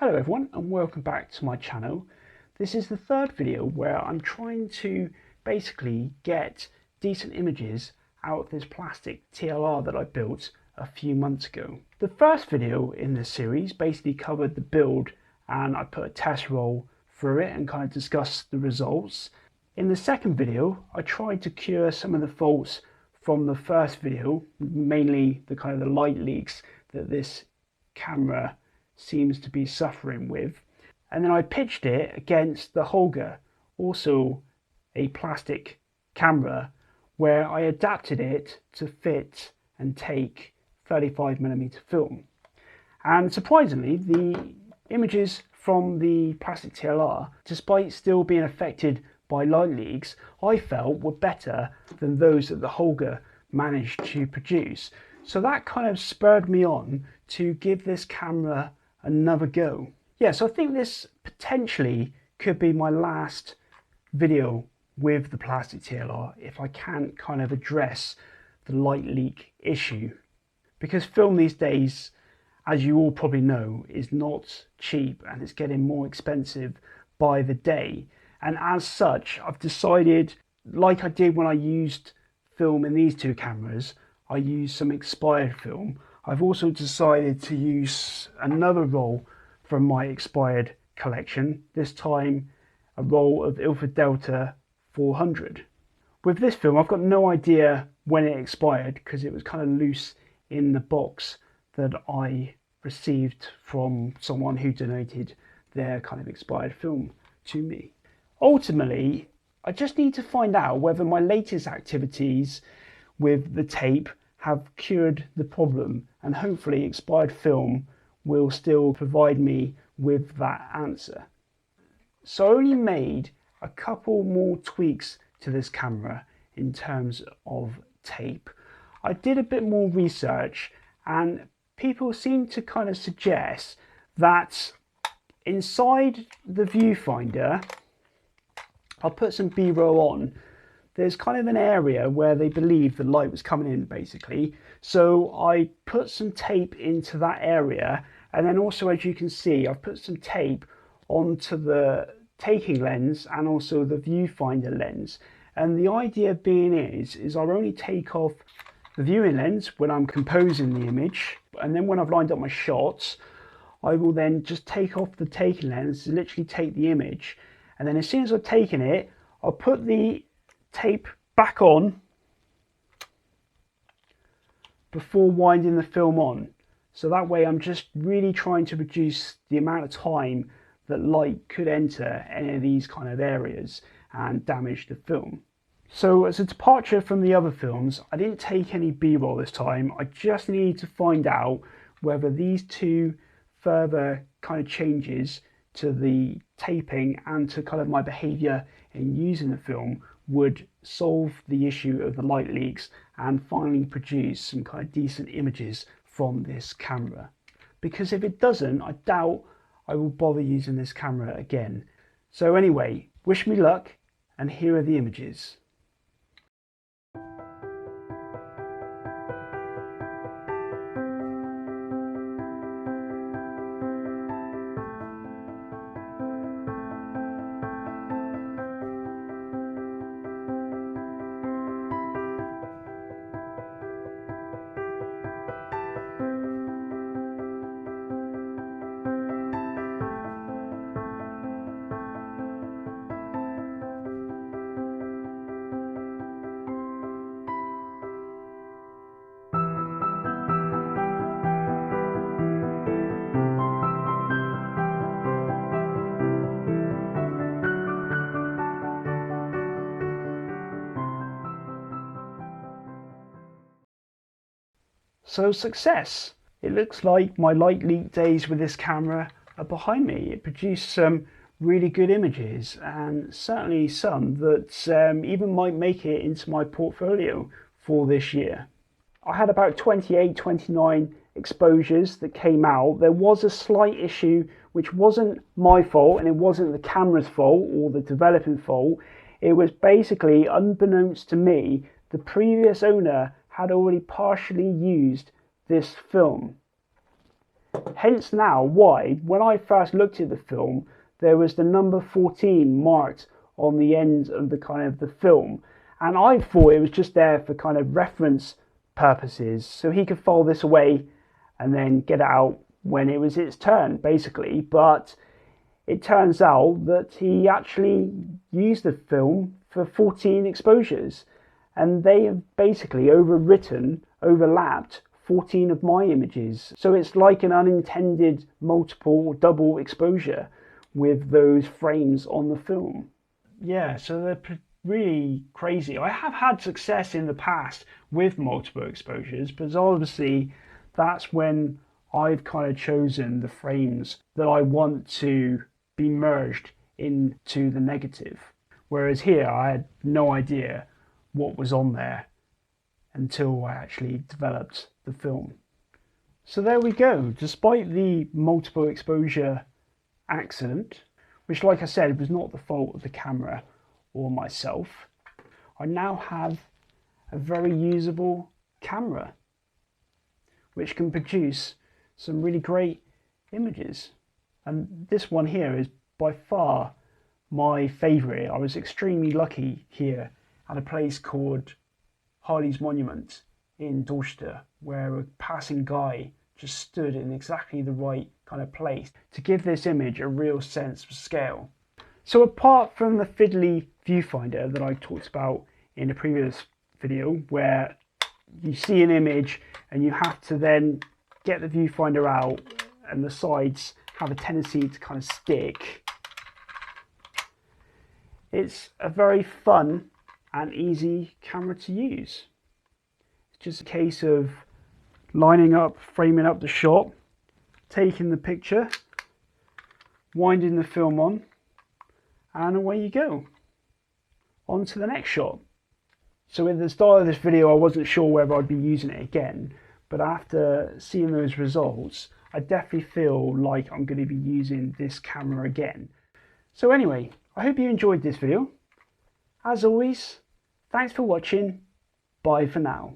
Hello everyone and welcome back to my channel. This is the third video where I'm trying to basically get decent images out of this plastic TLR that I built a few months ago. The first video in this series basically covered the build and I put a test roll through it and kind of discussed the results. In the second video I tried to cure some of the faults from the first video, mainly the kind of the light leaks that this camera seems to be suffering with, and then I pitched it against the Holga, also a plastic camera, where I adapted it to fit and take 35mm film. And surprisingly, the images from the plastic TLR, despite still being affected by light leaks, I felt were better than those that the Holga managed to produce. So that kind of spurred me on to give this camera another go. Yeah, so I think this potentially could be my last video with the plastic TLR if I can't kind of address the light leak issue. Because film these days, as you all probably know, is not cheap and it's getting more expensive by the day. And as such, I've decided, like I did when I used film in these two cameras, I used some expired film. I've also decided to use another roll from my expired collection, this time a roll of Ilford Delta 400. With this film, I've got no idea when it expired because it was kind of loose in the box that I received from someone who donated their kind of expired film to me. Ultimately, I just need to find out whether my latest activities with the tape have cured the problem, and hopefully expired film will still provide me with that answer. So I only made a couple more tweaks to this camera in terms of tape. I did a bit more research and people seem to kind of suggest that inside the viewfinder, I'll put some B-roll on, there's kind of an area where they believe the light was coming in basically. So I put some tape into that area, and then also, as you can see, I've put some tape onto the taking lens and also the viewfinder lens. And the idea being is I'll only take off the viewing lens when I'm composing the image, and then when I've lined up my shots, I will then just take off the taking lens, literally take the image, and then as soon as I've taken it, I'll put the tape back on before winding the film on. So that way I'm just really trying to reduce the amount of time that light could enter any of these kind of areas and damage the film. So as a departure from the other films, I didn't take any B-roll this time. I just needed to find out whether these two further kind of changes to the taping and to kind of my behaviour in using the film would solve the issue of the light leaks and finally produce some kind of decent images from this camera. Because if it doesn't, I doubt I will bother using this camera again. So anyway, wish me luck, and here are the images. So success! It looks like my light leak days with this camera are behind me. It produced some really good images, and certainly some that even might make it into my portfolio for this year. I had about 28, 29 exposures that came out. There was a slight issue which wasn't my fault and it wasn't the camera's fault or the developing fault. It was basically, unbeknownst to me, the previous owner had already partially used this film. Hence now why, when I first looked at the film, there was the number 14 marked on the end of the film. And I thought it was just there for kind of reference purposes, so he could file this away and then get it out when it was its turn, basically. But it turns out that he actually used the film for 14 exposures, and they have basically overlapped 14 of my images. So it's like an unintended multiple double exposure with those frames on the film. Yeah, so they're really crazy. I have had success in the past with multiple exposures, but obviously that's when I've kind of chosen the frames that I want to be merged into the negative. Whereas here I had no idea what was on there until I actually developed the film. So there we go. Despite the multiple exposure accident, which, like I said, was not the fault of the camera or myself, I now have a very usable camera which can produce some really great images. And this one here is by far my favourite. I was extremely lucky here at a place called Harley's Monument in Dorchester, where a passing guy just stood in exactly the right kind of place to give this image a real sense of scale. So apart from the fiddly viewfinder that I talked about in a previous video, where you see an image and you have to then get the viewfinder out and the sides have a tendency to kind of stick, it's a very fun and easy camera to use. It's just a case of lining up, framing up the shot, taking the picture, winding the film on, and away you go. On to the next shot. So at the start of this video I wasn't sure whether I'd be using it again, but after seeing those results I definitely feel like I'm going to be using this camera again. So anyway, I hope you enjoyed this video. As always, thanks for watching. Bye for now.